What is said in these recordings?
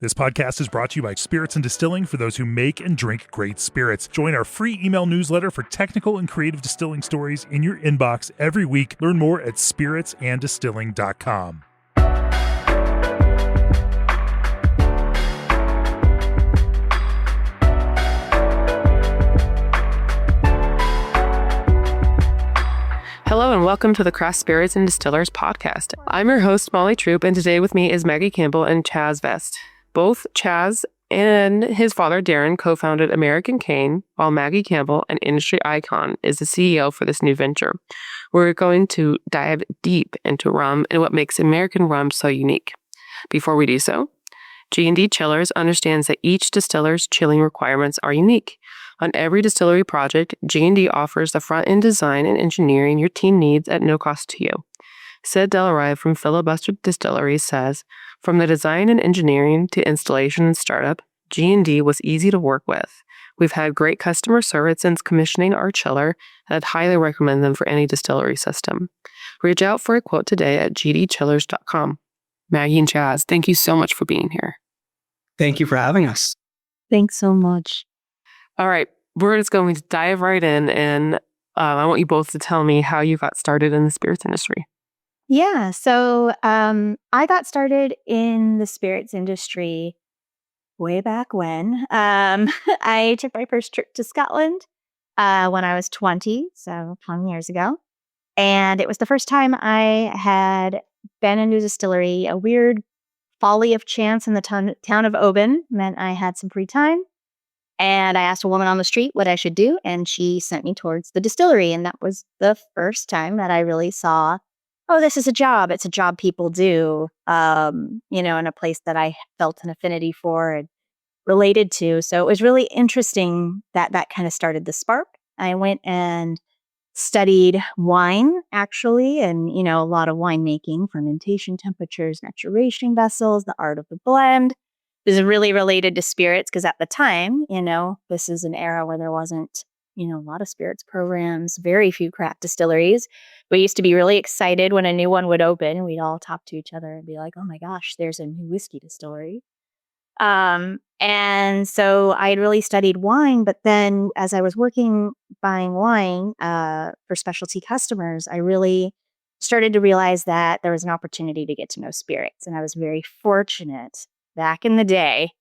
This podcast is brought to you by Spirits and Distilling for those who make and drink great spirits. Join our free email newsletter for technical and creative distilling stories in your inbox every week. Learn more at spiritsanddistilling.com. Hello and welcome to the Craft Spirits and Distillers podcast. I'm your host, Molly Troupe, and today with me is Maggie Campbell and Chaz Vest. Both Chaz and his father, Darren, co-founded American Cane, while Maggie Campbell, an industry icon, is the CEO for this new venture. We're going to dive deep into rum and what makes American rum so unique. Before we do so, G&D Chillers understands that each distiller's chilling requirements are unique. On every distillery project, G&D offers the front-end design and engineering your team needs at no cost to you. Sid Delarive from Filibuster Distilleries says, "From the design and engineering to installation and startup, G&D was easy to work with. We've had great customer service since commissioning our chiller, and I'd highly recommend them for any distillery system." Reach out for a quote today at gdchillers.com. Maggie and Chaz, thank you so much for being here. Thank you for having us. Thanks so much. All right, we're just going to dive right in, and I want you both to tell me how you got started in the spirits industry. Yeah, so I got started in the spirits industry way back when. I took my first trip to Scotland when I was 20, so 20 years ago. And it was the first time I had been in a distillery. A weird folly of chance in the town of Oban meant I had some free time. And I asked a woman on the street what I should do, and she sent me towards the distillery. And that was the first time that I really saw, oh, this is a job. It's a job people do, in a place that I felt an affinity for and related to. So it was really interesting that kind of started the spark. I went and studied wine, actually, and, a lot of winemaking, fermentation temperatures, maturation vessels, the art of the blend. This is really related to spirits because at the time, this is an era where there wasn't, a lot of spirits programs, very few craft distilleries. We used to be really excited when a new one would open, and we'd all talk to each other and be like, oh my gosh, there's a new whiskey distillery. And so I had really studied wine, but then as I was buying wine for specialty customers, I really started to realize that there was an opportunity to get to know spirits. And I was very fortunate back in the day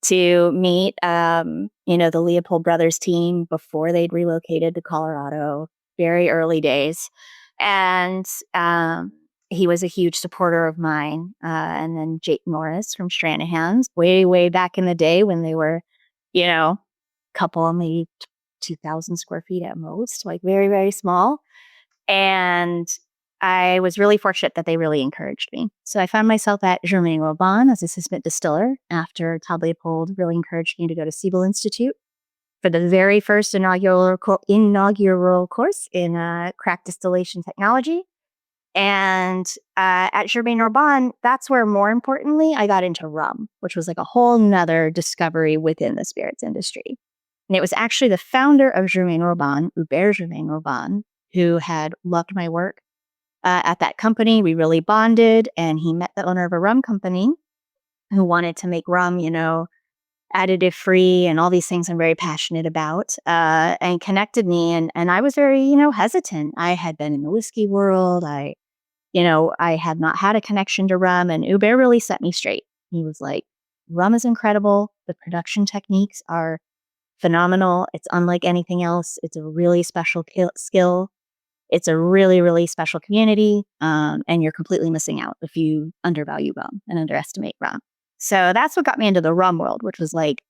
to meet, the Leopold Brothers team before they'd relocated to Colorado, very early days. And he was a huge supporter of mine. And then Jake Norris from Stranahan's, way, way back in the day when they were, couple, maybe 2,000 square feet at most, like very, very small. And I was really fortunate that they really encouraged me. So I found myself at Germain as assistant distiller after Todd Leopold really encouraged me to go to Siebel Institute for the very first inaugural course in craft distillation technology. And at Germain, that's where, more importantly, I got into rum, which was like a whole nother discovery within the spirits industry. And it was actually the founder of Germain, Hubert Germain, who had loved my work at that company. We really bonded, and he met the owner of a rum company who wanted to make rum, additive free and all these things I'm very passionate about, and connected me. And I was very, hesitant. I had been in the whiskey world. I had not had a connection to rum, and Hubert really set me straight. He was like, rum is incredible. The production techniques are phenomenal. It's unlike anything else. It's a really special skill. It's a really, really special community, and you're completely missing out if you undervalue rum and underestimate rum. So that's what got me into the rum world, which was like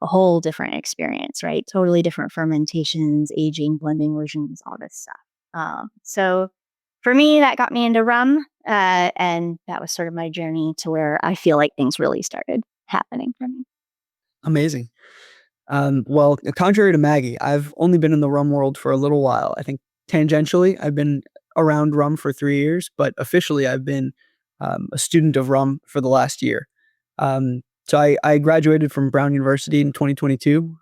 a whole different experience, right? Totally different fermentations, aging, blending versions, all this stuff. So for me, that got me into rum, and that was sort of my journey to where I feel like things really started happening for me. Amazing. Well, contrary to Maggie, I've only been in the rum world for a little while. I think tangentially, I've been around rum for 3 years, but officially I've been a student of rum for the last year. So I graduated from Brown University in 2022.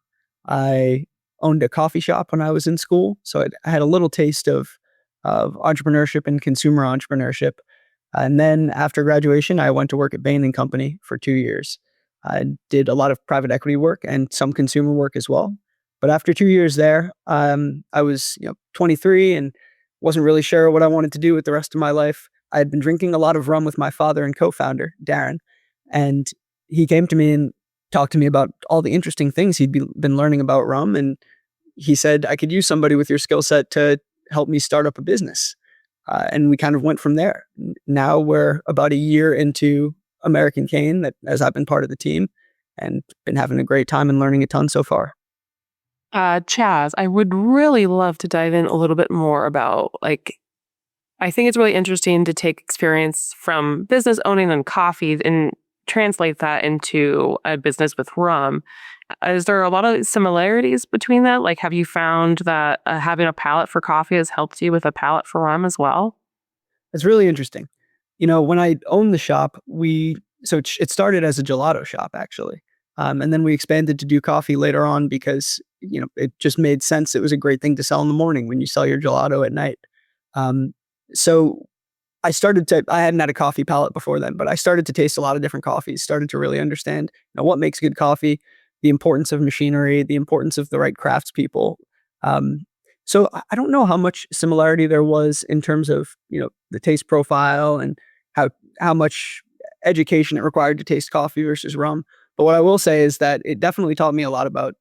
I owned a coffee shop when I was in school, so I had a little taste of entrepreneurship and consumer entrepreneurship. And then after graduation, I went to work at Bain & Company for 2 years. I did a lot of private equity work and some consumer work as well. But after 2 years there, I was 23 and wasn't really sure what I wanted to do with the rest of my life. I had been drinking a lot of rum with my father and co-founder, Darren, and he came to me and talked to me about all the interesting things been learning about rum. And he said, I could use somebody with your skill set to help me start up a business. And we kind of went from there. Now we're about a year into American Cane, as I've been part of the team and been having a great time and learning a ton so far. Chaz, I would really love to dive in a little bit more about, I think it's really interesting to take experience from business owning and coffee and translate that into a business with rum. Is there a lot of similarities between that? Like, have you found that having a palate for coffee has helped you with a palate for rum as well? It's really interesting. When I owned the shop, it started as a gelato shop, actually. And then we expanded to do coffee later on because, it just made sense. It was a great thing to sell in the morning when you sell your gelato at night. So I hadn't had a coffee palate before then, but I started to taste a lot of different coffees, started to really understand what makes good coffee, the importance of machinery, the importance of the right craftspeople. So I don't know how much similarity there was in terms of, the taste profile and how much education it required to taste coffee versus rum. But what I will say is that it definitely taught me a lot about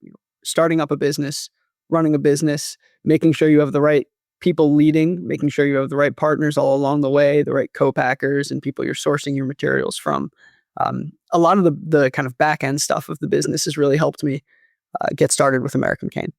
starting up a business, running a business, making sure you have the right people leading, making sure you have the right partners all along the way, the right co-packers and people you're sourcing your materials from. A lot of the kind of back end stuff of the business has really helped me get started with American Cane.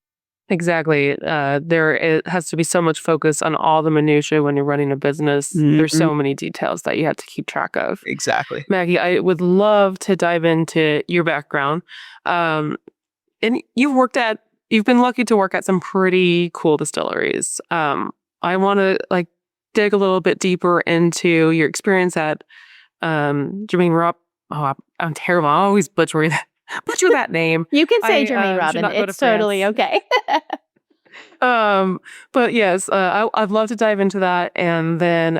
Exactly. It has to be so much focus on all the minutiae when you're running a business. Mm-hmm. There's so many details that you have to keep track of. Exactly. Maggie, I would love to dive into your background. And you've been lucky to work at some pretty cool distilleries. I want to dig a little bit deeper into your experience at Germain Rob. Oh, I'm terrible. I always butcher that name. You can say Germain Robin. It's totally okay. But yes, I'd love to dive into that, and then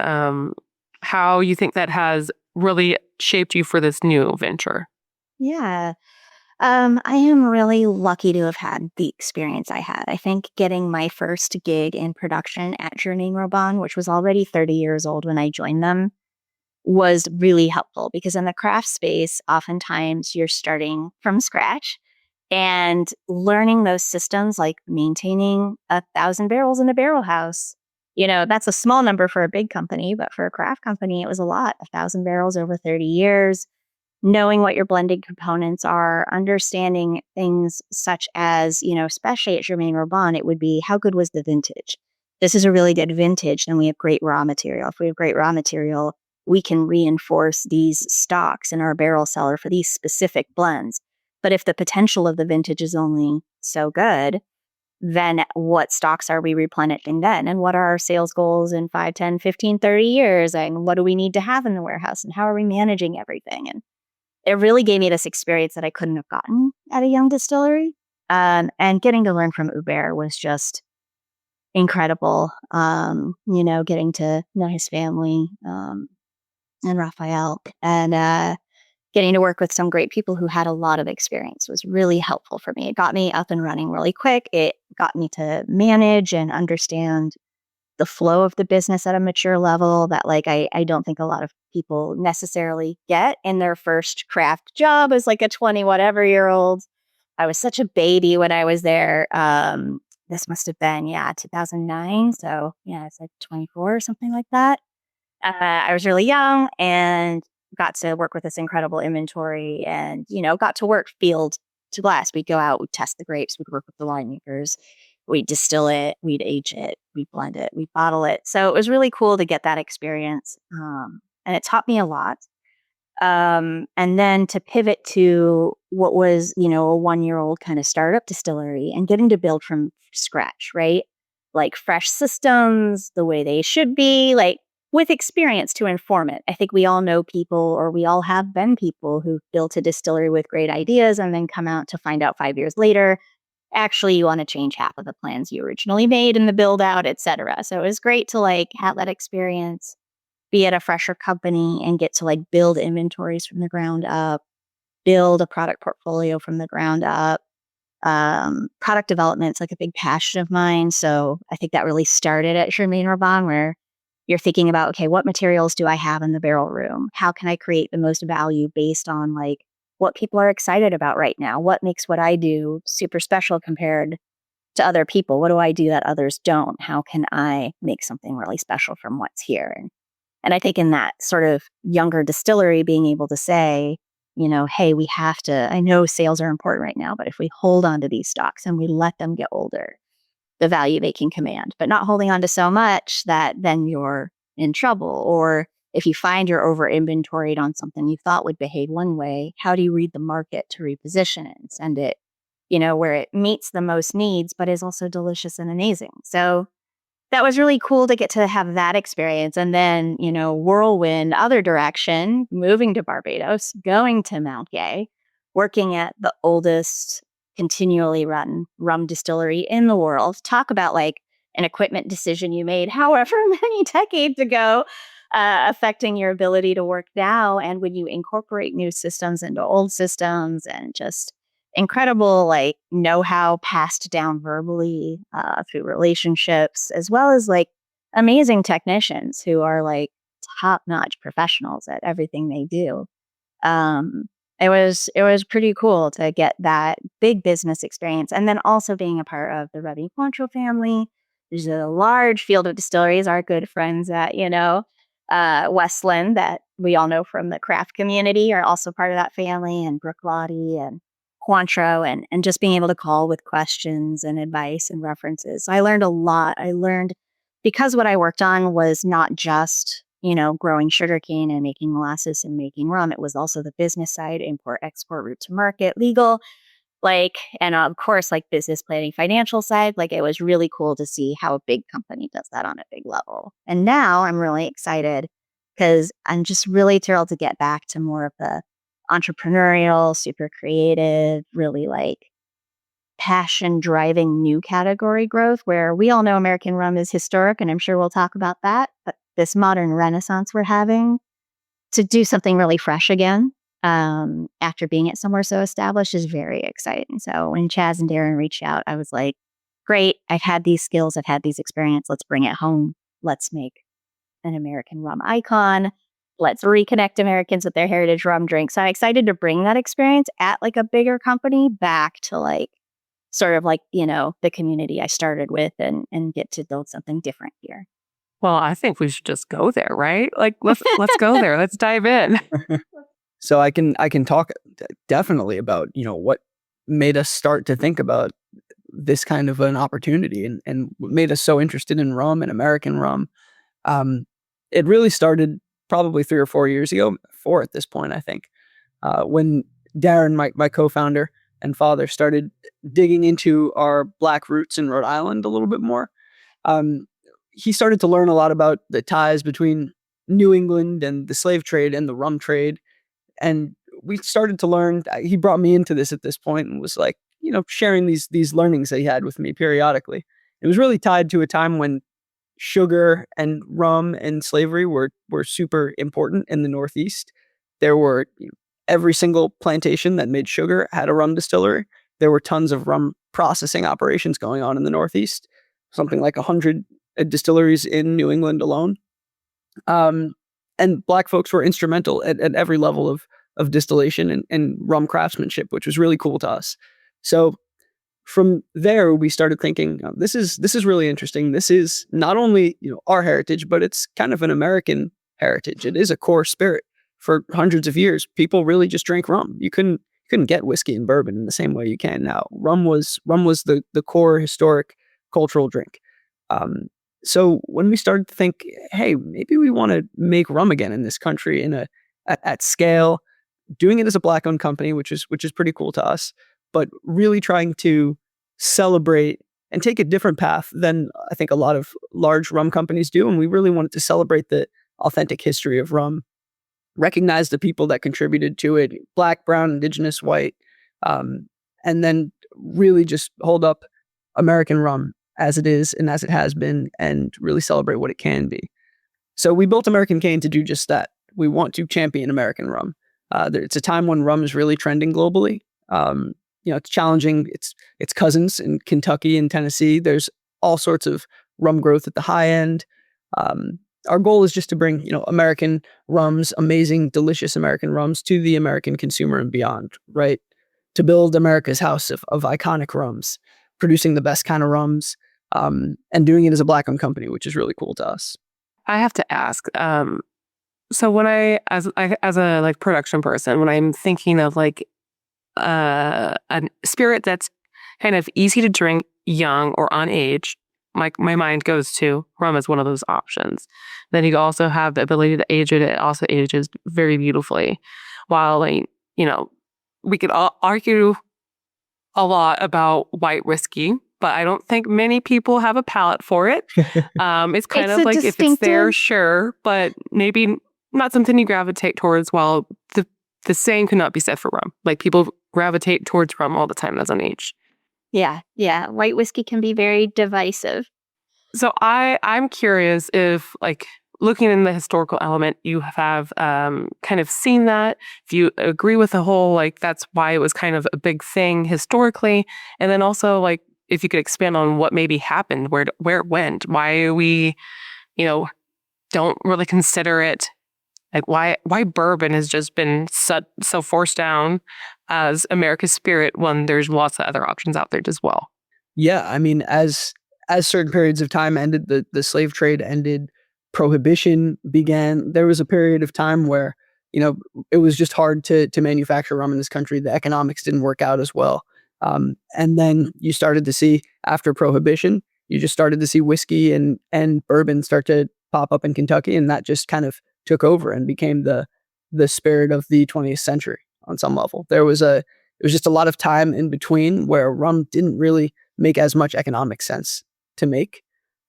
how you think that has really shaped you for this new venture. Yeah. I am really lucky to have had the experience I had. I think getting my first gig in production at Germain Robin, which was already 30 years old when I joined them, was really helpful because in the craft space, oftentimes you're starting from scratch and learning those systems like maintaining 1,000 barrels in a barrel house. That's a small number for a big company, but for a craft company, it was a lot. 1,000 barrels over 30 years. Knowing what your blended components are, understanding things such as, especially at Germain Robin, it would be how good was the vintage? This is a really good vintage, then we have great raw material. If we have great raw material, we can reinforce these stocks in our barrel cellar for these specific blends. But if the potential of the vintage is only so good, then what stocks are we replenishing then? And what are our sales goals in 5, 10, 15, 30 years? And what do we need to have in the warehouse? And how are we managing everything? And it really gave me this experience that I couldn't have gotten at a young distillery. And getting to learn from Hubert was just incredible. Getting to know his family and Raphael and getting to work with some great people who had a lot of experience was really helpful for me. It got me up and running really quick. It got me to manage and understand the flow of the business at a mature level that I don't think a lot of people necessarily get in their first craft job as a 20 whatever year old. I was such a baby when I was there. This must have been 2009. So it's 24 or something like that. I was really young and got to work with this incredible inventory and got to work field to glass. We'd go out, we'd test the grapes, we'd work with the winemakers. We'd distill it, we'd age it, we'd blend it, we'd bottle it. So it was really cool to get that experience. And it taught me a lot. And then to pivot to what was, a 1-year-old kind of startup distillery and getting to build from scratch, right? Fresh systems, the way they should be, with experience to inform it. I think we all know people, or we all have been people who built a distillery with great ideas and then come out to find out 5 years later, actually, you want to change half of the plans you originally made in the build out, et cetera. So it was great to have that experience, be at a fresher company and get to build inventories from the ground up, build a product portfolio from the ground up. Product development is like a big passion of mine. So I think that really started at Germain, where you're thinking about, okay, what materials do I have in the barrel room? How can I create the most value based on like what people are excited about right now? What makes what I do super special compared to other people? What do I do that others don't? How can I make something really special from what's here? And I think in that sort of younger distillery, being able to say, hey, we have to, I know sales are important right now, but if we hold on to these stocks and we let them get older, the value they can command, but not holding on to so much that then you're in trouble. Or if you find you're over inventoried on something you thought would behave one way, how do you read the market to reposition it and send it, where it meets the most needs, but is also delicious and amazing. So that was really cool to get to have that experience. And then, whirlwind, other direction, moving to Barbados, going to Mount Gay, working at the oldest continually run rum distillery in the world. Talk about like an equipment decision you made however many decades ago, affecting your ability to work now. And when you incorporate new systems into old systems, and just incredible like know-how passed down verbally through relationships, as well as like amazing technicians who are like top-notch professionals at everything they do. It was pretty cool to get that big business experience, and then also being a part of the Remy Cointreau family. There's a large field of distilleries. Our good friends at Westland, that we all know from the craft community, are also part of that family, and Brooklady and Cointreau, and just being able to call with questions and advice and references. So I learned a lot. I learned because what I worked on was not just growing sugarcane and making molasses and making rum. It was also the business side, import, export, route to market, legal, and of course, business planning, financial side. It was really cool to see how a big company does that on a big level. And now I'm really excited because I'm just really thrilled to get back to more of the entrepreneurial, super creative, really passion driving new category growth, where we all know American rum is historic, and I'm sure we'll talk about that. But this modern renaissance we're having to do something really fresh again, after being at somewhere so established, is very exciting. So when Chaz and Darren reached out, I was like, great, I've had these skills, I've had these experience, let's bring it home. Let's make an American rum icon. Let's reconnect Americans with their heritage rum drinks. So I'm excited to bring that experience at a bigger company back to the community I started with, and get to build something different here. Well, I think we should just go there, right? Let's go there. Let's dive in. So I can talk definitely about, what made us start to think about this kind of an opportunity, and what made us so interested in rum and American rum. It really started probably 3 or 4 years ago, 4 at this point, I think, when Darren, my co-founder and father, started digging into our Black roots in Rhode Island a little bit more. He started to learn a lot about the ties between New England and the slave trade and the rum trade. And we started to learn, he brought me into this at this point and was sharing these learnings that he had with me periodically. It was really tied to a time when sugar and rum and slavery were super important in the Northeast. There were every single plantation that made sugar had a rum distillery. There were tons of rum processing operations going on in the Northeast, something like 100 distilleries in New England alone. And Black folks were instrumental at every level of distillation and rum craftsmanship, which was really cool to us. So from there, we started thinking, this is really interesting. This is not only our heritage, but it's kind of an American heritage. It is a core spirit. For hundreds of years, people really just drank rum. You couldn't get whiskey and bourbon in the same way you can now. Rum was the core historic cultural drink. So when we started to think, hey, maybe we want to make rum again in this country at scale, doing it as a Black-owned company, which is pretty cool to us, but really trying to celebrate and take a different path than I think a lot of large rum companies do. And we really wanted to celebrate the authentic history of rum, recognize the people that contributed to it, Black, brown, indigenous, white, and then really just hold up American rum as it is and as it has been, and really celebrate what it can be. So we built American Cane to do just that. We want to champion American rum. It's a time when rum is really trending globally. It's challenging its cousins in Kentucky and Tennessee. There's all sorts of rum growth at the high end. Our goal is just to bring, American rums, amazing, delicious American rums to the American consumer and beyond, right? To build America's house of iconic rums, producing the best kind of rums, and doing it as a Black-owned company, which is really cool to us. I have to ask. So when as a like production person, when I'm thinking of like a spirit that's kind of easy to drink, young or on age, my mind goes to rum as one of those options. Then you also have the ability to age it. It also ages very beautifully. While we could all argue a lot about white whiskey, but I don't think many people have a palate for it. It's kind of like if it's there, sure, but maybe not something you gravitate towards. While the same could not be said for rum. Like people gravitate towards rum all the time as an age. Yeah. White whiskey can be very divisive. So I'm curious if, like, looking in the historical element, you have kind of seen that. If you agree with the whole, like, that's why it was kind of a big thing historically. And then also, like, if you could expand on what maybe happened, where it went, why we, don't really consider it, like why bourbon has just been so forced down as America's spirit when there's lots of other options out there as well. Yeah, I mean, as certain periods of time ended, the slave trade ended, prohibition began. There was a period of time where, it was just hard to manufacture rum in this country. The economics didn't work out as well. And then you started to see, after prohibition, you just started to see whiskey and bourbon start to pop up in Kentucky, and that just kind of took over and became the spirit of the 20th century on some level. It was just a lot of time in between where rum didn't really make as much economic sense to make,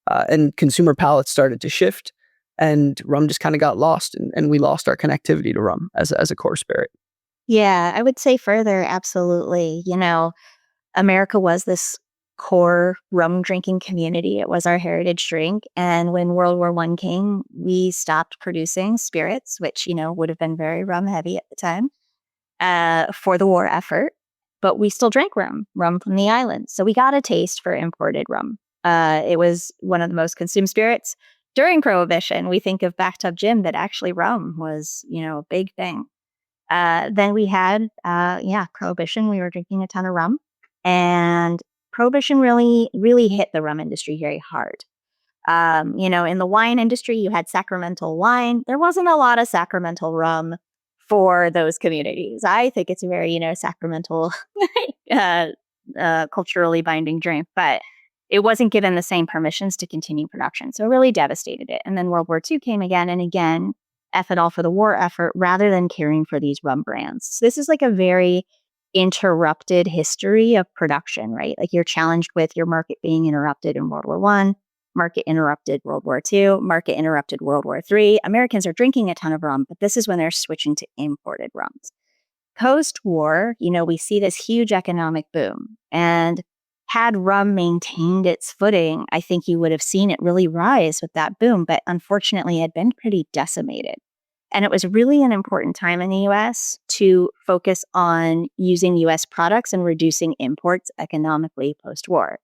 and consumer palates started to shift, and rum just kind of got lost, and we lost our connectivity to rum as a core spirit. Yeah, I would say further, absolutely. America was this core rum drinking community. It was our heritage drink. And when World War I came, we stopped producing spirits, which, would have been very rum heavy at the time, for the war effort. But we still drank rum from the islands. So we got a taste for imported rum. It was one of the most consumed spirits. During Prohibition, we think of bathtub gin, but actually rum was, a big thing. Then we had, Prohibition. We were drinking a ton of rum. And Prohibition really, really hit the rum industry very hard. In the wine industry, you had sacramental wine. There wasn't a lot of sacramental rum for those communities. I think it's a very, sacramental, culturally binding drink, but it wasn't given the same permissions to continue production. So it really devastated it. And then World War II came again and again, ethanol for the war effort rather than caring for these rum brands. So this is like a very interrupted history of production, right? Like you're challenged with your market being interrupted in World War I, market interrupted World War II, market interrupted World War III. Americans are drinking a ton of rum, but this is when they're switching to imported rums. Post-war, we see this huge economic boom. And had rum maintained its footing, I think you would have seen it really rise with that boom, but unfortunately it had been pretty decimated. And it was really an important time in the U.S. to focus on using U.S. products and reducing imports economically post-war.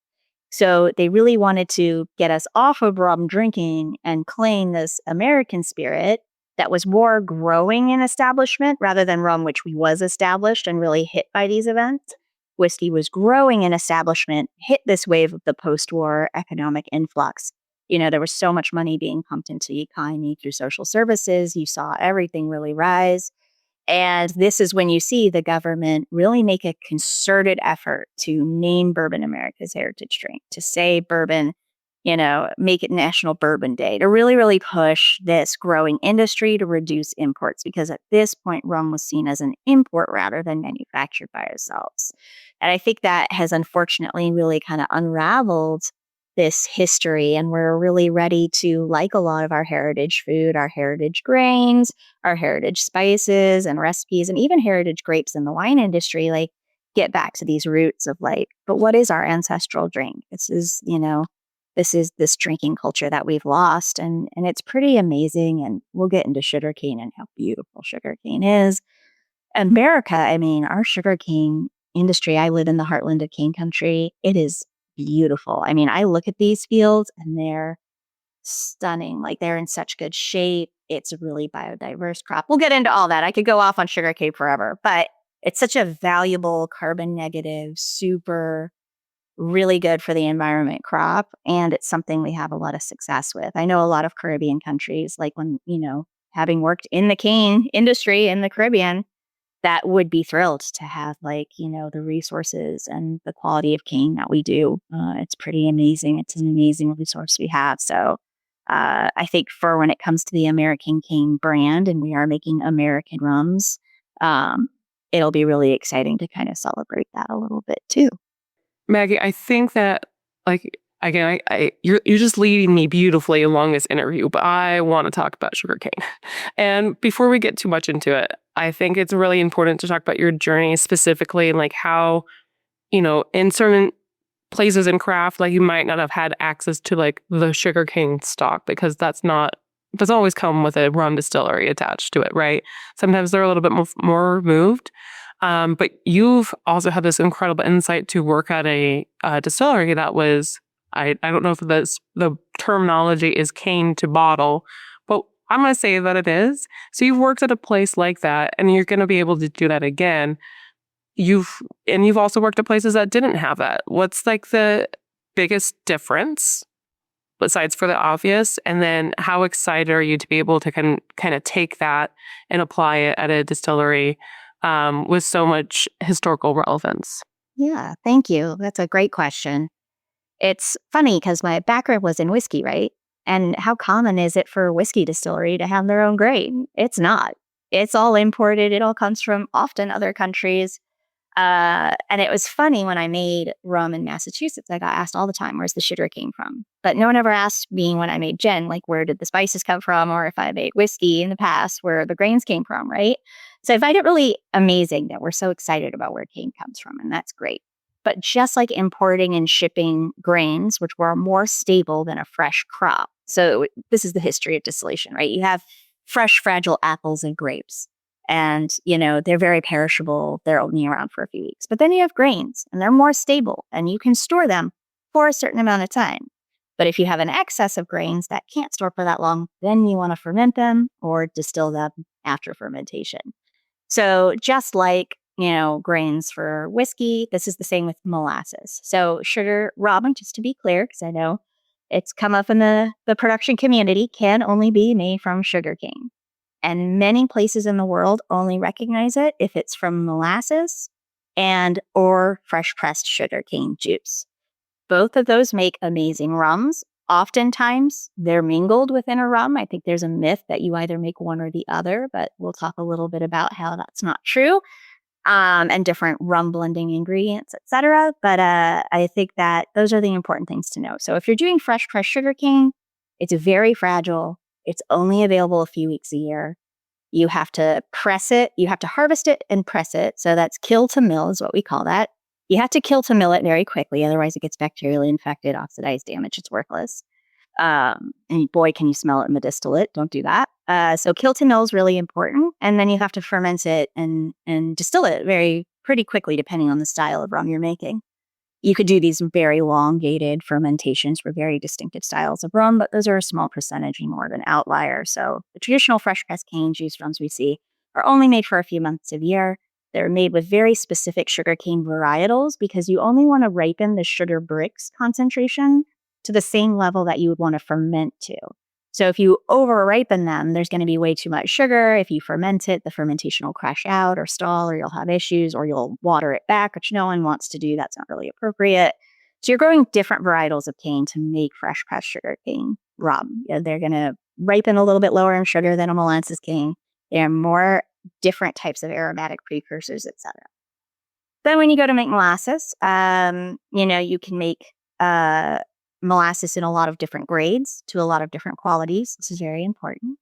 So they really wanted to get us off of rum drinking and claim this American spirit that was more growing in establishment rather than rum, which was established and really hit by these events. Whiskey was growing in establishment, hit this wave of the post-war economic influx. There was so much money being pumped into the economy through social services. You saw everything really rise. And this is when you see the government really make a concerted effort to name bourbon America's heritage drink, to say bourbon, make it National Bourbon Day, to really, really push this growing industry to reduce imports, because at this point, rum was seen as an import rather than manufactured by ourselves. And I think that has unfortunately really kind of unraveled this history, and we're really ready to, like a lot of our heritage food, our heritage grains, our heritage spices and recipes, and even heritage grapes in the wine industry, like get back to these roots of like, but what is our ancestral drink? This is this drinking culture that we've lost, and it's pretty amazing. And we'll get into sugarcane and how beautiful sugarcane is. America, I mean, our sugarcane industry, I live in the heartland of cane country. It is beautiful. I mean, I look at these fields and they're stunning. Like they're in such good shape. It's a really biodiverse crop. We'll get into all that. I could go off on sugarcane forever, but it's such a valuable carbon negative, super, really good for the environment crop. And it's something we have a lot of success with. I know a lot of Caribbean countries, like when, having worked in the cane industry in the Caribbean, that would be thrilled to have the resources and the quality of cane that we do. It's pretty amazing. It's an amazing resource we have. So I think for when it comes to the American cane brand and we are making American rums, it'll be really exciting to kind of celebrate that a little bit too. Maggie, I think that, again, you're just leading me beautifully along this interview, but I want to talk about sugarcane. And before we get too much into it, I think it's really important to talk about your journey specifically and how, in certain places in craft, you might not have had access to the sugarcane stock because doesn't always come with a rum distillery attached to it, right? Sometimes they're a little bit more removed. But you've also had this incredible insight to work at a distillery that was, I don't know if the terminology is cane to bottle, but I'm going to say that it is. So you've worked at a place like that and you're going to be able to do that again. You've also worked at places that didn't have that. What's the biggest difference besides for the obvious? And then how excited are you to be able to kind of take that and apply it at a distillery with so much historical relevance? Yeah, thank you. That's a great question. It's funny because my background was in whiskey, right? And how common is it for a whiskey distillery to have their own grain? It's not. It's all imported. It all comes from often other countries. And it was funny when I made rum in Massachusetts, I got asked all the time, where's the sugar came from? But no one ever asked me when I made gin, where did the spices come from? Or if I made whiskey in the past, where the grains came from, right? So I find it really amazing that we're so excited about where cane comes from, and that's great. But just like importing and shipping grains, which were more stable than a fresh crop. So this is the history of distillation, right? You have fresh, fragile apples and grapes. And, they're very perishable. They're only around for a few weeks. But then you have grains and they're more stable and you can store them for a certain amount of time. But if you have an excess of grains that can't store for that long, then you want to ferment them or distill them after fermentation. So just like, grains for whiskey, this is the same with molasses. So sugar, rum, just to be clear, because I know it's come up in the production community, can only be made from sugarcane. And many places in the world only recognize it if it's from molasses and or fresh pressed sugarcane juice. Both of those make amazing rums. Oftentimes, they're mingled within a rum. I think there's a myth that you either make one or the other, but we'll talk a little bit about how that's not true, and different rum blending ingredients, etc. But I think that those are the important things to know. So if you're doing fresh pressed sugarcane, it's very fragile. It's only available a few weeks a year. You have to press it. You have to harvest it and press it. So that's kill to mill is what we call that. You have to kill to mill it very quickly. Otherwise, it gets bacterially infected, oxidized, damaged. It's worthless. And boy, can you smell it in the distillate. Don't do that. So kill to mill is really important. And then you have to ferment it and distill it pretty quickly, depending on the style of rum you're making. You could do these very elongated fermentations for very distinctive styles of rum, but those are a small percentage and more of an outlier. So the traditional fresh pressed cane juice rums we see are only made for a few months of year. They're made with very specific sugarcane varietals because you only want to ripen the sugar bricks concentration to the same level that you would want to ferment to. So if you over ripen them, there's going to be way too much sugar. If you ferment it, the fermentation will crash out or stall, or you'll have issues, or you'll water it back, which no one wants to do. That's not really appropriate. So you're growing different varietals of cane to make fresh pressed sugar cane rum. They're going to ripen a little bit lower in sugar than a molasses cane. There are more different types of aromatic precursors, etc. Then when you go to make molasses, you can make molasses in a lot of different grades to a lot of different qualities. This is very important.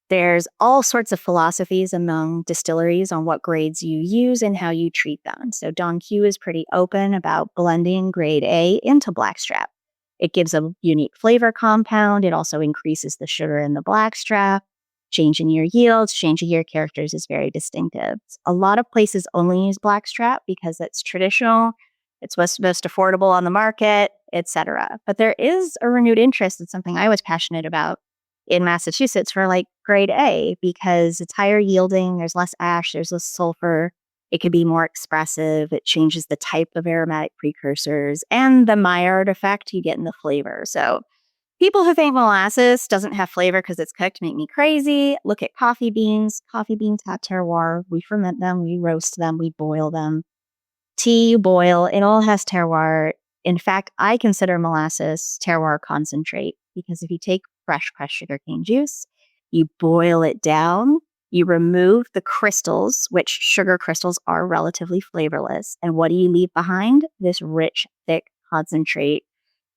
There's all sorts of philosophies among distilleries on what grades you use and how you treat them. So Don Q is pretty open about blending grade A into blackstrap. It gives a unique flavor compound. It also increases the sugar in the blackstrap. change in your yields, change in your characters is very distinctive. A lot of places only use blackstrap because it's traditional, it's what's most affordable on the market, etc. But there is a renewed interest in something I was passionate about in Massachusetts for like grade A because it's higher yielding, there's less ash, there's less sulfur. It could be more expressive. It changes the type of aromatic precursors and the Maillard effect you get in the flavor. So people who think molasses doesn't have flavor because it's cooked make me crazy. Look at coffee beans. Coffee beans have terroir. We ferment them, we roast them, we boil them. Tea, you boil, it all has terroir. In fact, I consider molasses terroir concentrate because if you take fresh pressed sugarcane juice, you boil it down, you remove the crystals, which sugar crystals are relatively flavorless. And what do you leave behind? This rich, thick concentrate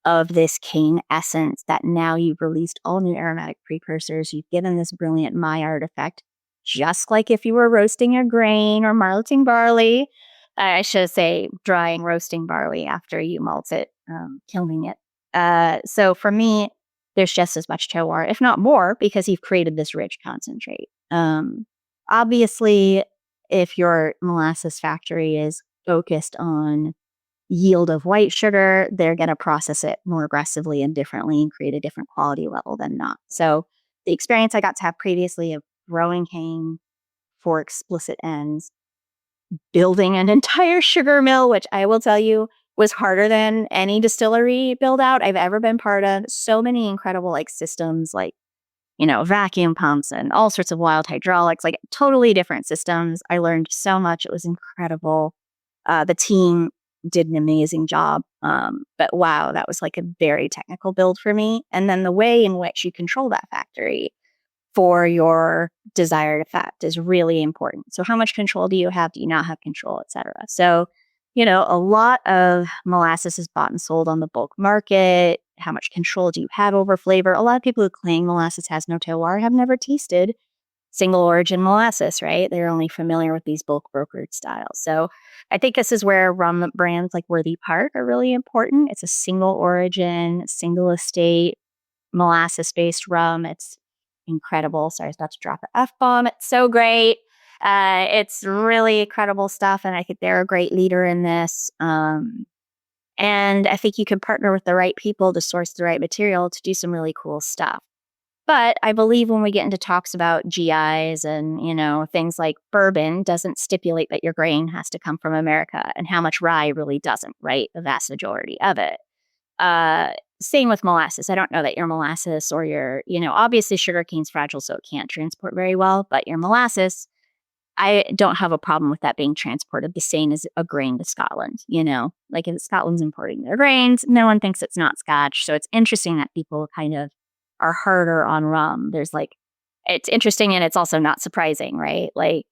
of this cane essence that now you've released all new aromatic precursors. You've given this brilliant Maillard effect, just like if you were roasting a grain or malting barley. I should say drying, roasting barley after you malt it, kilning it. So for me, there's just as much terroir, if not more, because you've created this rich concentrate. Obviously, if your molasses factory is focused on yield of white sugar, they're going to process it more aggressively and differently and create a different quality level than not. So the experience I got to have previously of growing cane for explicit ends, building an entire sugar mill, which I will tell you was harder than any distillery build out I've ever been part of. So many incredible like systems, like, vacuum pumps and all sorts of wild hydraulics, like totally different systems. I learned so much. It was incredible. The team did an amazing job. But wow, that was like a very technical build for me. And then the way in which you control that factory for your desired effect is really important. So how much control do you have? Do you not have control, et cetera? So, a lot of molasses is bought and sold on the bulk market. How much control do you have over flavor? A lot of people who claim molasses has no terroir have never tasted single origin molasses, right? They're only familiar with these bulk brokered styles. So I think this is where rum brands like Worthy Park are really important. It's a single origin, single estate, molasses-based rum. It's incredible. Sorry, I was about to drop an F-bomb. It's so great. It's really incredible stuff, and I think they're a great leader in this. And I think you can partner with the right people to source the right material to do some really cool stuff. But I believe when we get into talks about GIs and, things like bourbon doesn't stipulate that your grain has to come from America, and how much rye really doesn't, right? The vast majority of it. Same with molasses. I don't know that your molasses or your, obviously sugarcane's fragile, so it can't transport very well, but your molasses, I don't have a problem with that being transported the same as a grain to Scotland, like if Scotland's importing their grains, no one thinks it's not Scotch. So it's interesting that people kind of are harder on rum. It's interesting and it's also not surprising, right? Like,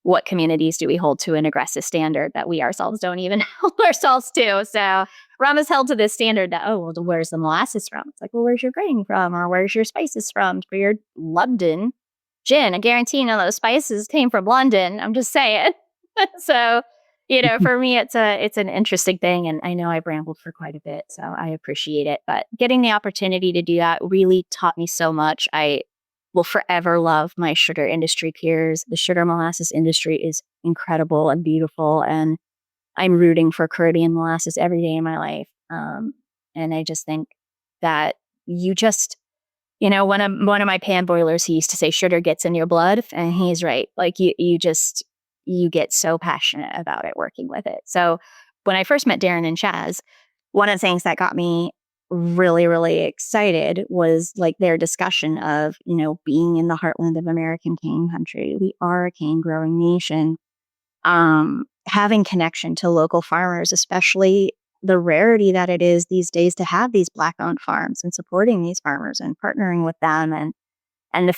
what communities do we hold to an aggressive standard that we ourselves don't even hold ourselves to? So rum is held to this standard that, where's the molasses from? It's like, well, where's your grain from? Or where's your spices from for your London gin? I guarantee none of those spices came from London. I'm just saying. So, for me, it's an interesting thing. And I know I've rambled for quite a bit, so I appreciate it. But getting the opportunity to do that really taught me so much. I will forever love my sugar industry peers. The sugar molasses industry is incredible and beautiful. And I'm rooting for Caribbean molasses every day in my life. And I just think that one of my pan boilers, he used to say sugar gets in your blood, and he's right. Like you get so passionate about it working with it. So when I first met Darren and Chaz, one of the things that got me really, really excited was like their discussion of, being in the heartland of American cane country. We are a cane growing nation. Having connection to local farmers, especially the rarity that it is these days to have these Black-owned farms, and supporting these farmers and partnering with them and the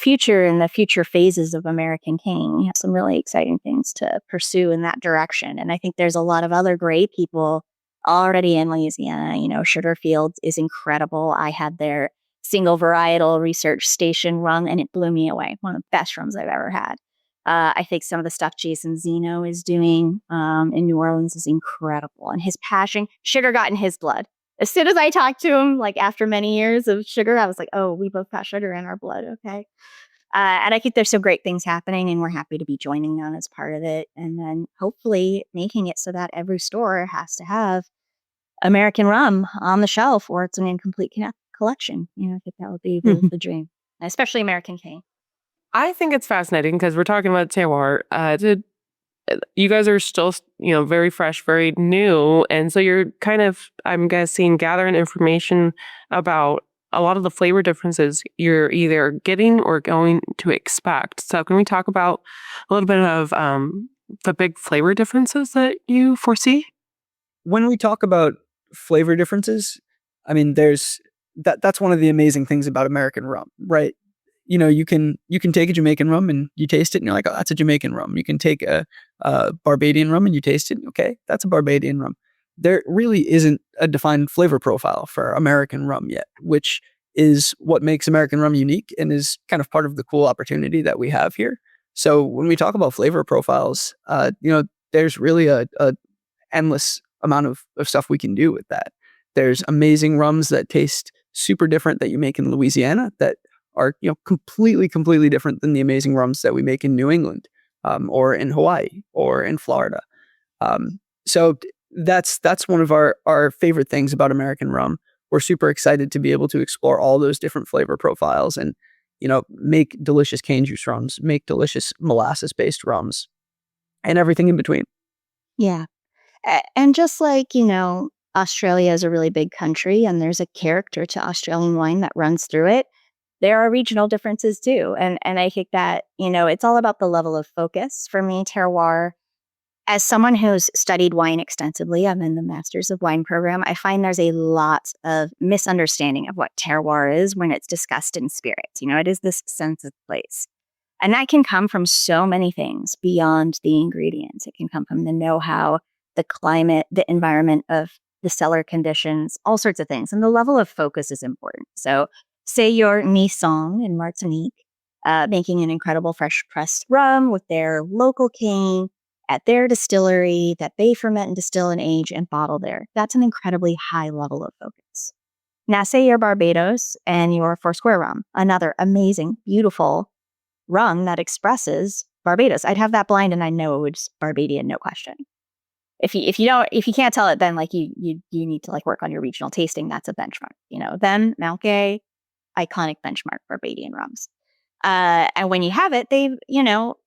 future phases of American cane. We have some really exciting things to pursue in that direction. And I think there's a lot of other great people already in Louisiana. Sugar Fields is incredible. I had their single varietal research station rum, and it blew me away. One of the best rums I've ever had. I think some of the stuff Jason Zeno is doing in New Orleans is incredible. And his passion, sugar got in his blood. As soon as I talked to him, like after many years of sugar, I was like, oh, we both got sugar in our blood. Okay. And I think there's some great things happening, and we're happy to be joining them as part of it. And then hopefully making it so that every store has to have American rum on the shelf, or it's an incomplete collection. I think that would be the dream, especially American cane. I think it's fascinating because we're talking about terroir. You guys are still, very fresh, very new. And so you're kind of, I'm guessing, gathering information about a lot of the flavor differences you're either getting or going to expect. So can we talk about a little bit of the big flavor differences that you foresee? When we talk about flavor differences, I mean, that's one of the amazing things about American rum, right? You can take a Jamaican rum and you taste it and you're like, oh, that's a Jamaican rum. You can take a Barbadian rum and you taste it. Okay, that's a Barbadian rum. There really isn't a defined flavor profile for American rum yet, which is what makes American rum unique and is kind of part of the cool opportunity that we have here. So when we talk about flavor profiles, there's really a endless amount of stuff we can do with that. There's amazing rums that taste super different that you make in Louisiana that are completely different than the amazing rums that we make in New England, or in Hawaii, or in Florida. So that's one of our favorite things about American rum. We're super excited to be able to explore all those different flavor profiles and make delicious cane juice rums, make delicious molasses based rums, and everything in between. Yeah, and just like Australia is a really big country, and there's a character to Australian wine that runs through it. There are regional differences too. And I think that, it's all about the level of focus. For me, terroir, as someone who's studied wine extensively, I'm in the Masters of Wine program, I find there's a lot of misunderstanding of what terroir is when it's discussed in spirits. It is this sense of place. And that can come from so many things beyond the ingredients. It can come from the know-how, the climate, the environment of the cellar conditions, all sorts of things. And the level of focus is important. So say you're Nissan in Martinique, making an incredible fresh pressed rum with their local cane at their distillery that they ferment and distill and age and bottle there. That's an incredibly high level of focus. Now, say you're Barbados and you're Foursquare rum, another amazing, beautiful rum that expresses Barbados. I'd have that blind and I know it was Barbadian, no question. If you can't tell it, then you need to work on your regional tasting. That's a benchmark. Then Mount Gay, iconic benchmark Barbadian rums. And when you have it,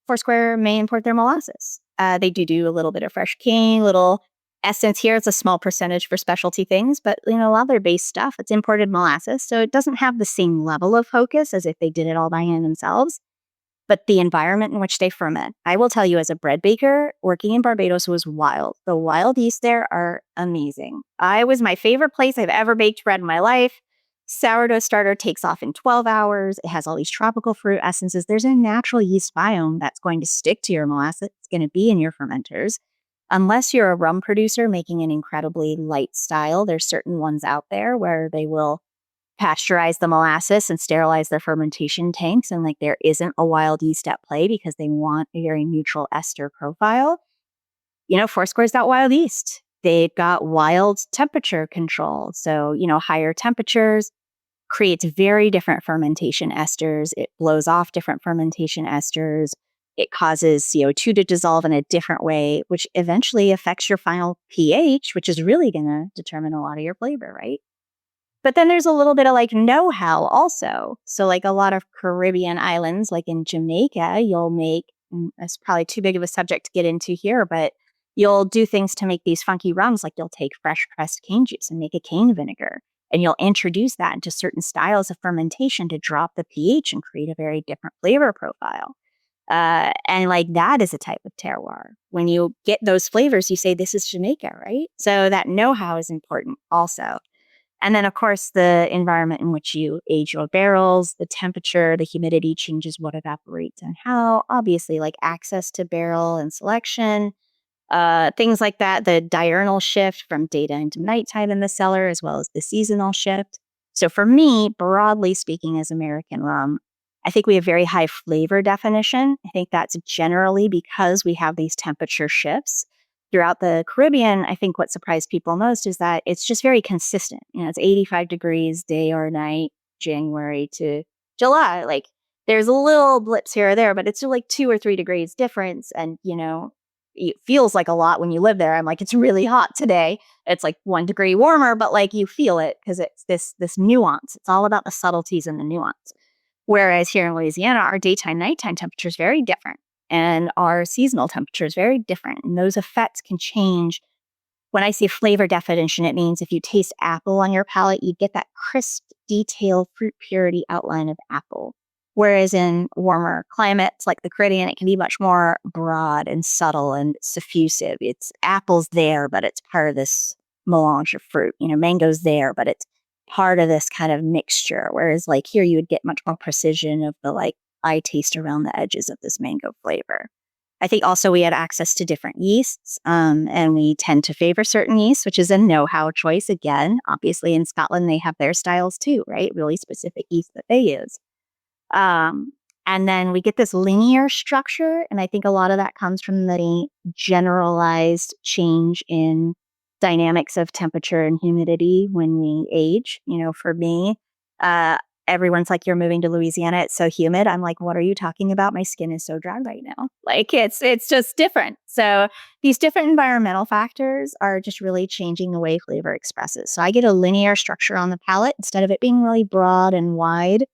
Foursquare may import their molasses. They do a little bit of fresh cane, little essence here. It's a small percentage for specialty things, but a lot of their base stuff, it's imported molasses. So it doesn't have the same level of focus as if they did it all by hand themselves. But the environment in which they ferment, I will tell you, as a bread baker, working in Barbados was wild. The wild yeast there are amazing. My favorite place I've ever baked bread in my life. Sourdough starter takes off in 12 hours. It has all these tropical fruit essences. There's a natural yeast biome that's going to stick to your molasses. It's going to be in your fermenters. Unless you're a rum producer making an incredibly light style, there's certain ones out there where they will pasteurize the molasses and sterilize their fermentation tanks. And there isn't a wild yeast at play because they want a very neutral ester profile. Foursquare's got wild yeast. They've got wild temperature control. So, higher temperatures creates very different fermentation esters. It blows off different fermentation esters. It causes CO2 to dissolve in a different way, which eventually affects your final pH, which is really going to determine a lot of your flavor, right? But then there's a little bit of know-how also. So a lot of Caribbean islands, like in Jamaica, you'll make, that's probably too big of a subject to get into here, but you'll do things to make these funky rums. You'll take fresh pressed cane juice and make a cane vinegar, and you'll introduce that into certain styles of fermentation to drop the pH and create a very different flavor profile. And that is a type of terroir. When you get those flavors, you say, this is Jamaica, right? So that know-how is important also. And then, of course, the environment in which you age your barrels, the temperature, the humidity changes what evaporates and how. Obviously, access to barrel and selection, things like that. The diurnal shift from daytime to nighttime in the cellar, as well as the seasonal shift. So for me, broadly speaking, as American rum, I think we have very high flavor definition. I think that's generally because we have these temperature shifts. Throughout the Caribbean, I think what surprised people most is that it's just very consistent. It's 85 degrees day or night, January to July. there's little blips here or there, but it's like 2 or 3 degrees difference. And, it feels like a lot when you live there. I'm like, it's really hot today. It's like 1 degree warmer, but like you feel it because it's this nuance. It's all about the subtleties and the nuance. Whereas here in Louisiana, our daytime, nighttime temperature is very different. And our seasonal temperature is very different. And those effects can change. When I say flavor definition, it means if you taste apple on your palate, you get that crisp, detailed fruit purity outline of apple. Whereas in warmer climates like the Caribbean, it can be much more broad and subtle and diffusive. It's apple's there, but it's part of this melange of fruit. Mango's there, but it's part of this kind of mixture. Whereas like here, you would get much more precision of the like eye taste around the edges of this mango flavor. I think also we had access to different yeasts, and we tend to favor certain yeasts, which is a know-how choice. Again, obviously in Scotland, they have their styles too, right? Really specific yeast that they use. And then we get this linear structure. And I think a lot of that comes from the generalized change in dynamics of temperature and humidity when we age. For me, everyone's like, you're moving to Louisiana. It's so humid. I'm like, what are you talking about? My skin is so dry right now. Like it's just different. So these different environmental factors are just really changing the way flavor expresses. So I get a linear structure on the palate instead of it being really broad and wide.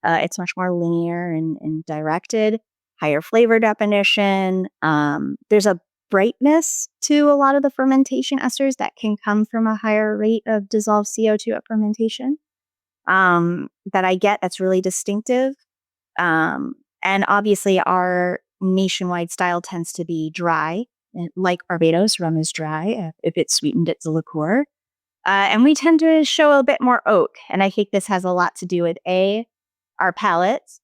It's much more linear and directed, higher flavor definition. There's a brightness to a lot of the fermentation esters that can come from a higher rate of dissolved CO2 at fermentation that I get that's really distinctive. And obviously our nationwide style tends to be dry. Like Barbados, rum is dry. If it's sweetened, it's a liqueur. And we tend to show a bit more oak. And I think this has a lot to do with A, our palates,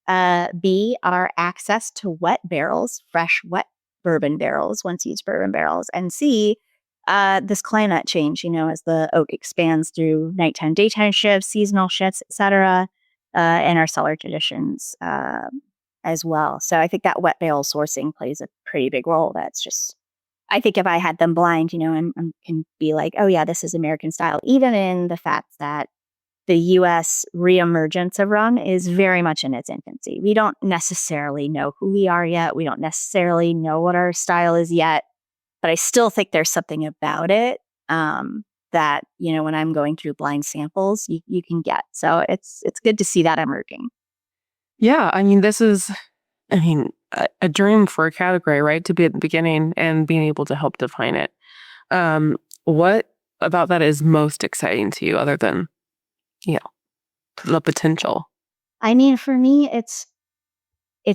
B, our access to wet barrels, fresh wet bourbon barrels, once used bourbon barrels, and C, this climate change, as the oak expands through nighttime, daytime shifts, seasonal shifts, etc., and our cellar traditions as well. So I think that wet barrel sourcing plays a pretty big role. That's just, I think if I had them blind, I can be like, oh yeah, this is American style, even in the fact that the U.S. reemergence of rum is very much in its infancy. We don't necessarily know who we are yet. We don't necessarily know what our style is yet. But I still think there's something about it that, when I'm going through blind samples, you can get. So it's good to see that emerging. Yeah, I mean, this is, a dream for a category, right? To be at the beginning and being able to help define it. What about that is most exciting to you other than, the potential? I mean, for me, it's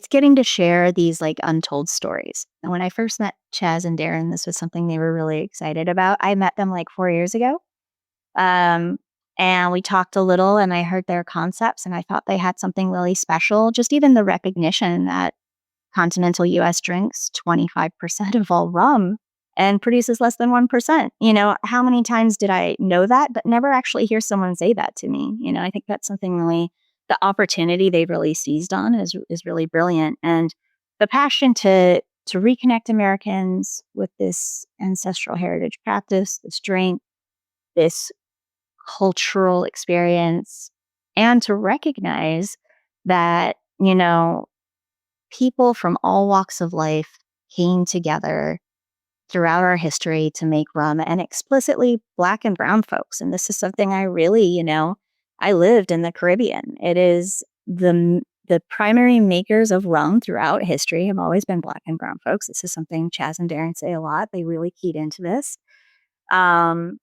getting to share these like untold stories. And when I first met Chaz and Darren, this was something they were really excited about. I met them like 4 years ago. And we talked a little and I heard their concepts and I thought they had something really special. Just even the recognition that continental US drinks 25% of all rum and produces less than 1%. How many times did I know that, but never actually hear someone say that to me? I think that's something really, the opportunity they've really seized on is really brilliant. And the passion to reconnect Americans with this ancestral heritage practice, this drink, this cultural experience, and to recognize that, people from all walks of life came together throughout our history to make rum, and explicitly Black and brown folks. And this is something I really, I lived in the Caribbean. It is the primary makers of rum throughout history have always been Black and brown folks. This is something Chaz and Darren say a lot. They really keyed into this. And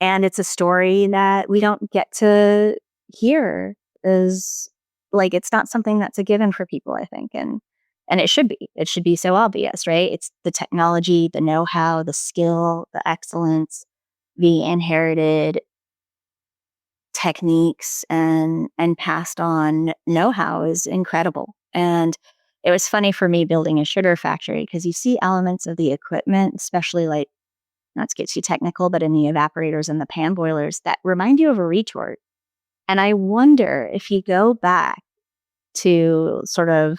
it's a story that we don't get to hear is like, it's not something that's a given for people, I think. And it should be. It should be so obvious, right? It's the technology, the know-how, the skill, the excellence, the inherited techniques and passed on know-how is incredible. And it was funny for me building a sugar factory because you see elements of the equipment, especially like, not to get too technical, but in the evaporators and the pan boilers that remind you of a retort. And I wonder if you go back to sort of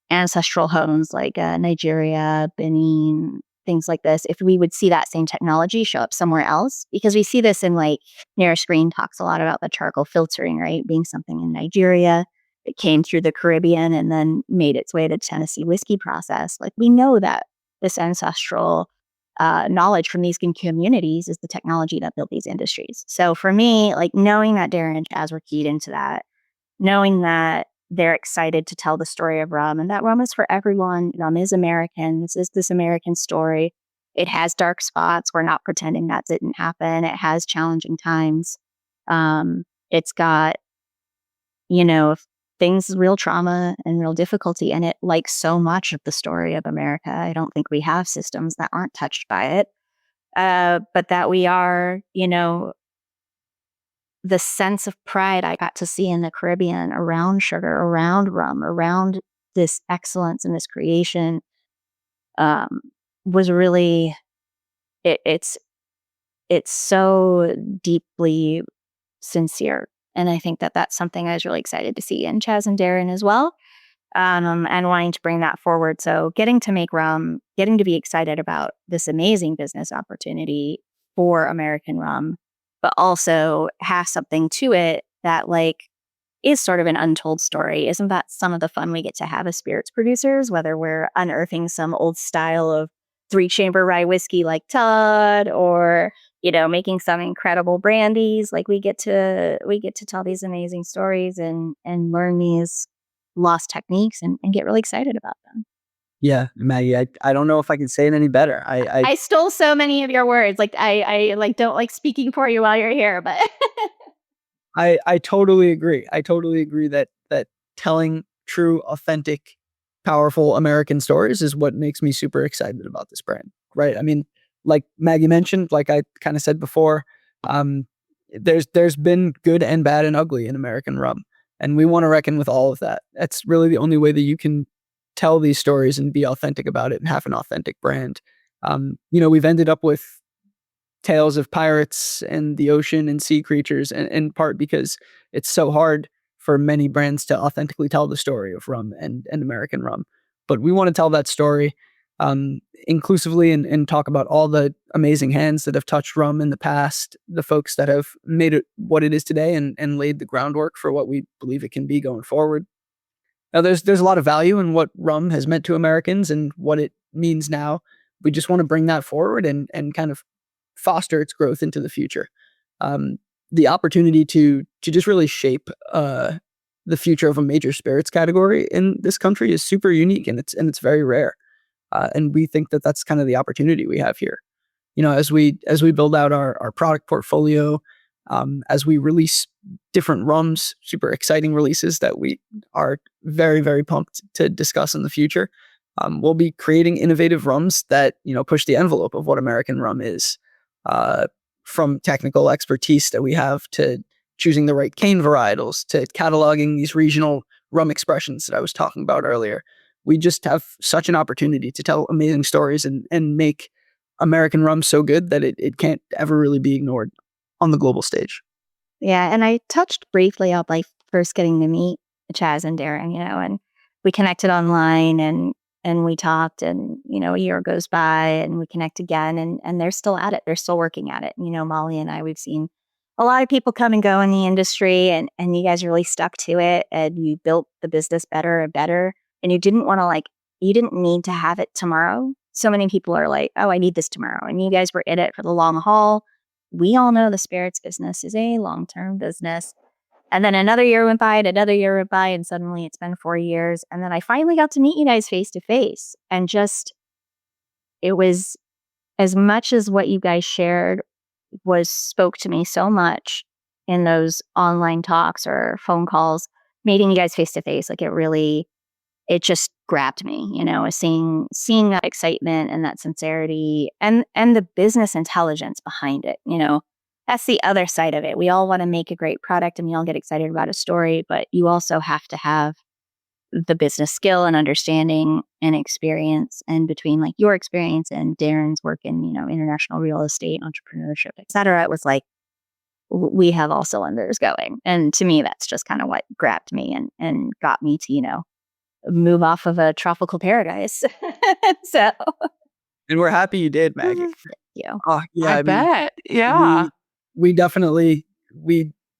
ancestral homes like Nigeria, Benin, things like this, if we would see that same technology show up somewhere else, because we see this in like Near Screen talks a lot about the charcoal filtering, right? Being something in Nigeria, it came through the Caribbean and then made its way to Tennessee whiskey process. Like, we know that this ancestral knowledge from these communities is the technology that built these industries. So for me, like, knowing that Darren and Chaz were keyed into that, knowing that they're excited to tell the story of rum, and that rum is for everyone. Rum is American. This is this American story. It has dark spots. We're not pretending that didn't happen. It has challenging times. It's got, things, real trauma and real difficulty in it, like so much of the story of America. I don't think we have systems that aren't touched by it. But that we are, the sense of pride I got to see in the Caribbean around sugar, around rum, around this excellence and this creation, was really, it's so deeply sincere. And I think that that's something I was really excited to see in Chaz and Darren as well, and wanting to bring that forward. So getting to make rum, getting to be excited about this amazing business opportunity for American rum, but also have something to it that is sort of an untold story. Isn't that some of the fun we get to have as spirits producers, whether we're unearthing some old style of 3-chamber rye whiskey like Todd, or making some incredible brandies? Like, we get to tell these amazing stories and learn these lost techniques and get really excited about them. Yeah, Maggie, I don't know if I can say it any better. I stole so many of your words. Like, I don't like speaking for you while you're here, but I totally agree. I totally agree that telling true, authentic, powerful American stories is what makes me super excited about this brand, right? I mean, like Maggie mentioned, like I kind of said before, there's been good and bad and ugly in American rum, and we want to reckon with all of that. That's really the only way that you can tell these stories and be authentic about it and have an authentic brand. We've ended up with tales of pirates and the ocean and sea creatures, and in part because it's so hard for many brands to authentically tell the story of rum and American rum. But we want to tell that story inclusively and talk about all the amazing hands that have touched rum in the past, the folks that have made it what it is today and laid the groundwork for what we believe it can be going forward. Now, there's a lot of value in what rum has meant to Americans and what it means now. We just want to bring that forward and kind of foster its growth into the future. The opportunity to just really shape the future of a major spirits category in this country is super unique, and it's very rare. And we think that that's kind of the opportunity we have here. As we build out our product portfolio, as we release different rums, super exciting releases that we are very, very pumped to discuss in the future. We'll be creating innovative rums that, push the envelope of what American rum is, from technical expertise that we have to choosing the right cane varietals to cataloging these regional rum expressions that I was talking about earlier. We just have such an opportunity to tell amazing stories and make American rum so good that it can't ever really be ignored on the global stage. Yeah, and I touched briefly on first getting to meet Chaz and Darren, and we connected online and we talked, and a year goes by and we connect again, and they're still at it. They're still working at it. Molly and I, we've seen a lot of people come and go in the industry, and you guys really stuck to it, and you built the business better and better, and you didn't want to you didn't need to have it tomorrow. So many people are like, oh, I need this tomorrow. And you guys were in it for the long haul. We all know the spirits business is a long-term business. And then another year went by and another year went by, and suddenly it's been 4 years. And then I finally got to meet you guys face to face. And it was, as much as what you guys shared spoke to me so much in those online talks or phone calls, meeting you guys face to face, it just grabbed me, seeing that excitement and that sincerity and the business intelligence behind it. That's the other side of it. We all want to make a great product and we all get excited about a story, but you also have to have the business skill and understanding and experience. And between your experience and Darren's work in, international real estate, entrepreneurship, et cetera, it was we have all cylinders going. And to me, that's just kind of what grabbed me and got me to, move off of a tropical paradise. So, and we're happy you did, Maggie. Thank you. Oh, yeah, I bet. Yeah. We definitely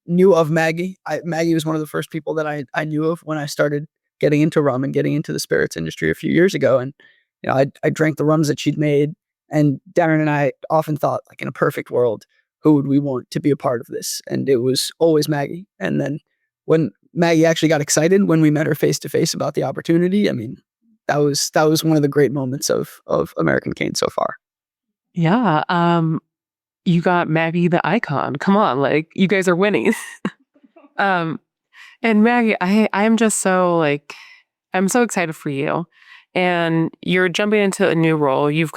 knew of Maggie. Maggie was one of the first people that I knew of when I started getting into rum and getting into the spirits industry a few years ago. And I drank the rums that she'd made, and Darren and I often thought, like, in a perfect world, who would we want to be a part of this? And it was always Maggie. And then when Maggie actually got excited when we met her face to face about the opportunity, I mean, that was one of the great moments of American Cane so far. Yeah. You got Maggie the icon. Come on, like, you guys are winning. And Maggie, I'm just so I'm so excited for you. And you're jumping into a new role. You've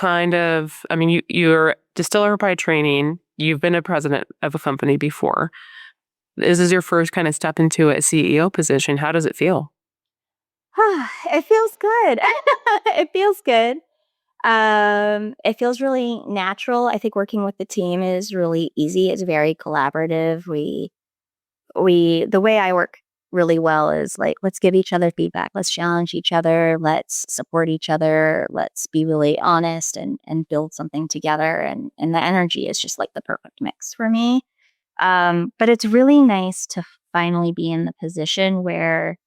you're distiller by training. You've been a president of a company before. This is your first kind of step into a CEO position. How does it feel? It feels good. It feels good. It feels really natural. I think working with the team is really easy. It's very collaborative. The way I work really well is like, let's give each other feedback. Let's challenge each other. Let's support each other. Let's be really honest and build something together. And the energy is just like the perfect mix for me. But it's really nice to finally be in the position where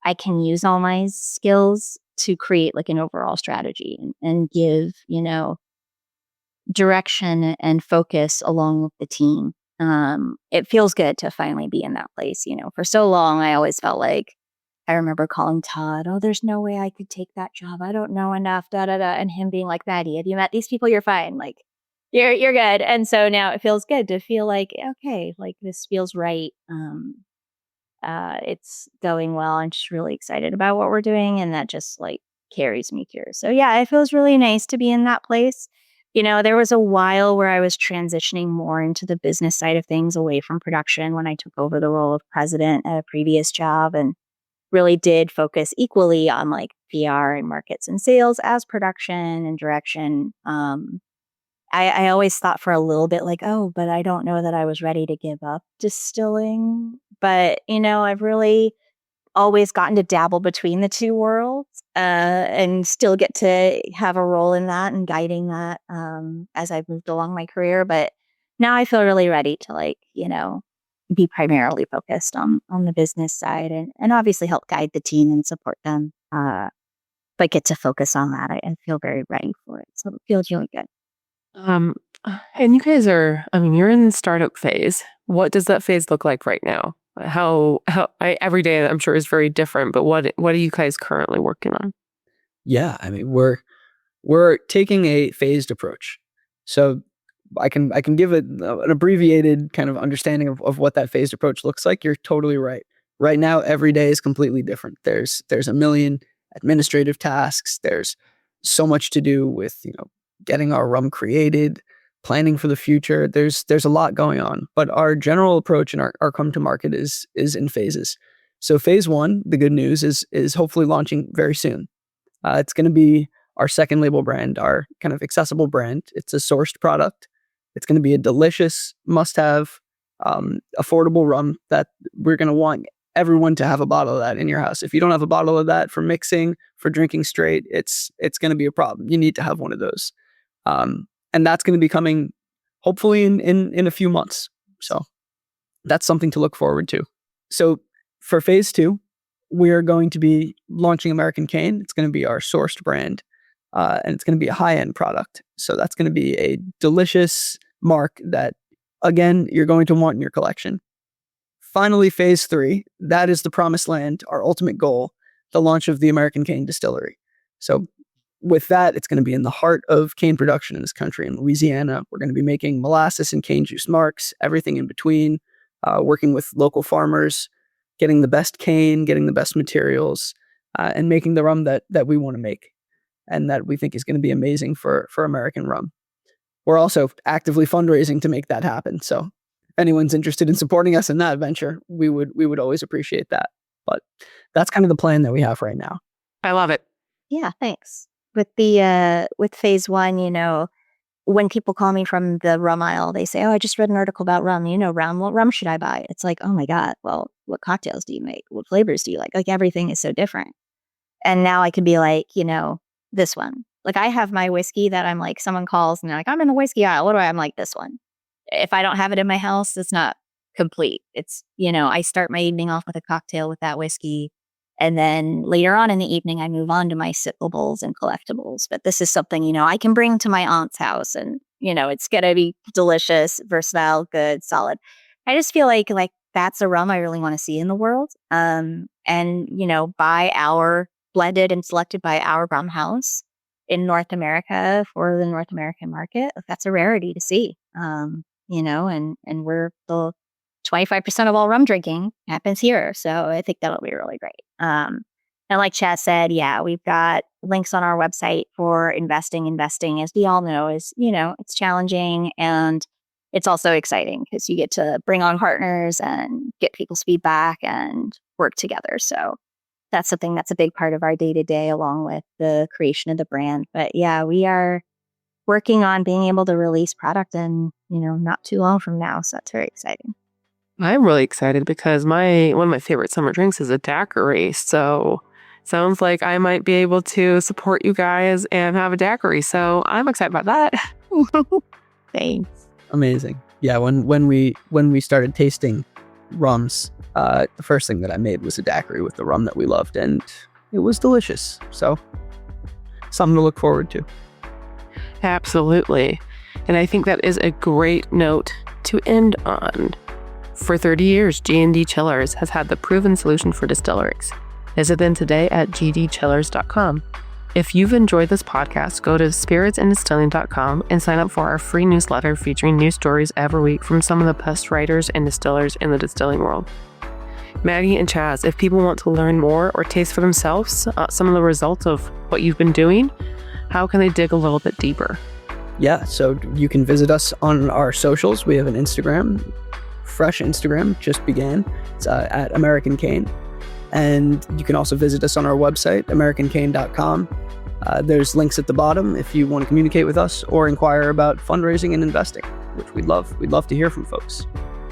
I can use all my skills to create like an overall strategy and give, direction and focus along with the team. It feels good to finally be in that place. For so long, I always felt like, I remember calling Todd, oh, there's no way I could take that job. I don't know enough, da, da, da. And him being like, Maddie, have you met these people? You're fine. Like, you're good. And so now it feels good to feel like, okay, like this feels right. It's going well. I'm just really excited about what we're doing. And that just like carries me through. So yeah, it feels really nice to be in that place. There was a while where I was transitioning more into the business side of things away from production when I took over the role of president at a previous job, and really did focus equally on like PR and markets and sales as production and direction. I always thought for a little bit like, oh, but I don't know that I was ready to give up distilling. But, I've really always gotten to dabble between the two worlds and still get to have a role in that and guiding that as I've moved along my career. But now I feel really ready to be primarily focused on the business side and obviously help guide the team and support them. But get to focus on that. I feel very ready for it. So it feels really good. Um, and you guys you're in the startup phase. What does that phase look like right now? Every day I'm sure is very different, but what are you guys currently working on? Yeah, I mean, we're taking a phased approach. So I can give an abbreviated kind of understanding of what that phased approach looks like. You're totally right. Right now, every day is completely different. There's a million administrative tasks. There's so much to do with getting our rum created, planning for the future. There's a lot going on, but our general approach and our come to market is in phases. So phase one, the good news is hopefully launching very soon. It's going to be our second label brand, our kind of accessible brand. It's a sourced product. It's going to be a delicious, must-have, affordable rum that we're going to want everyone to have a bottle of that in your house. If you don't have a bottle of that for mixing, for drinking straight, it's going to be a problem. You need to have one of those. And that's going to be coming hopefully in a few months. So that's something to look forward to. So for phase two, we're going to be launching American Cane. It's going to be our sourced brand, and it's going to be a high-end product. So that's going to be a delicious mark that, again, you're going to want in your collection. Finally, phase three, that is the promised land, our ultimate goal, the launch of the American Cane Distillery. So with that, it's going to be in the heart of cane production in this country, in Louisiana. We're going to be making molasses and cane juice marks, everything in between, working with local farmers, getting the best cane, getting the best materials, and making the rum that we want to make and that we think is going to be amazing for American rum. We're also actively fundraising to make that happen. So if anyone's interested in supporting us in that venture, we would always appreciate that. But that's kind of the plan that we have right now. I love it. Yeah, thanks. With phase one, when people call me from the rum aisle, they say, oh, I just read an article about rum. Rum. What rum should I buy? It's like, oh my God, well, what cocktails do you make? What flavors do you like? Like everything is so different. And now I could be like, this one. Like I have my whiskey that I'm like, someone calls and they're like, I'm in the whiskey aisle. What do I? I'm like, this one. If I don't have it in my house, it's not complete. It's, I start my evening off with a cocktail with that whiskey. And then later on in the evening, I move on to my sipables and collectibles. But this is something, I can bring to my aunt's house and, it's going to be delicious, versatile, good, solid. I just feel like that's a rum I really want to see in the world. And, blended and selected by our rum house in North America for the North American market. That's a rarity to see, and we're the 25% of all rum drinking happens here. So I think that'll be really great. And like Chaz said, we've got links on our website for investing. Investing, as we all know, is, it's challenging and it's also exciting because you get to bring on partners and get people's feedback and work together. So that's something that's a big part of our day-to-day along with the creation of the brand. But we are working on being able to release product in, not too long from now. So that's very exciting. I'm really excited because one of my favorite summer drinks is a daiquiri. So sounds like I might be able to support you guys and have a daiquiri. So I'm excited about that. Thanks. Amazing. Yeah, when we started tasting rums, the first thing that I made was a daiquiri with the rum that we loved, and it was delicious. So something to look forward to. Absolutely. And I think that is a great note to end on. For 30 years, G&D Chillers has had the proven solution for distilleries. Visit them today at gdchillers.com. If you've enjoyed this podcast, go to spiritsanddistilling.com and sign up for our free newsletter featuring new stories every week from some of the best writers and distillers in the distilling world. Maggie and Chaz, if people want to learn more or taste for themselves some of the results of what you've been doing, how can they dig a little bit deeper? Yeah, so you can visit us on our socials. We have an Instagram, fresh Instagram, just began. It's at American Cane. And you can also visit us on our website, americancane.com. There's links at the bottom if you want to communicate with us or inquire about fundraising and investing, which we'd love to hear from folks.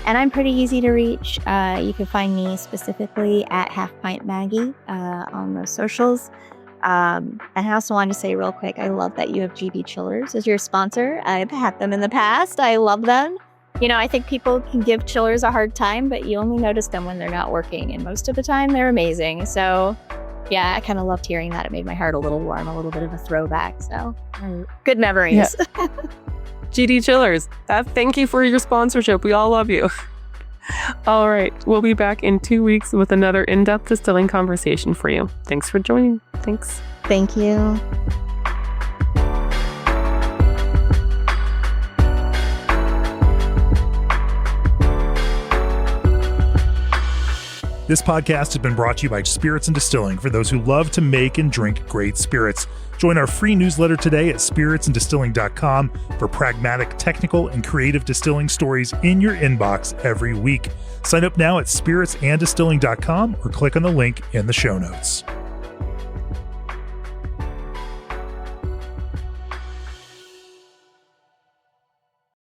And I'm pretty easy to reach. You can find me specifically at Half Pint Maggie on those socials. And I also wanted to say real quick, I love that you have GB Chillers as your sponsor. I've had them in the past. I love them. I think people can give chillers a hard time, but you only notice them when they're not working. And most of the time, they're amazing. So, I kind of loved hearing that. It made my heart a little warm, a little bit of a throwback. So, good memories. Yeah. GD Chillers, thank you for your sponsorship. We all love you. All right. We'll be back in 2 weeks with another in-depth distilling conversation for you. Thanks for joining. Thanks. Thank you. This podcast has been brought to you by Spirits and Distilling for those who love to make and drink great spirits. Join our free newsletter today at spiritsanddistilling.com for pragmatic, technical, and creative distilling stories in your inbox every week. Sign up now at spiritsanddistilling.com or click on the link in the show notes.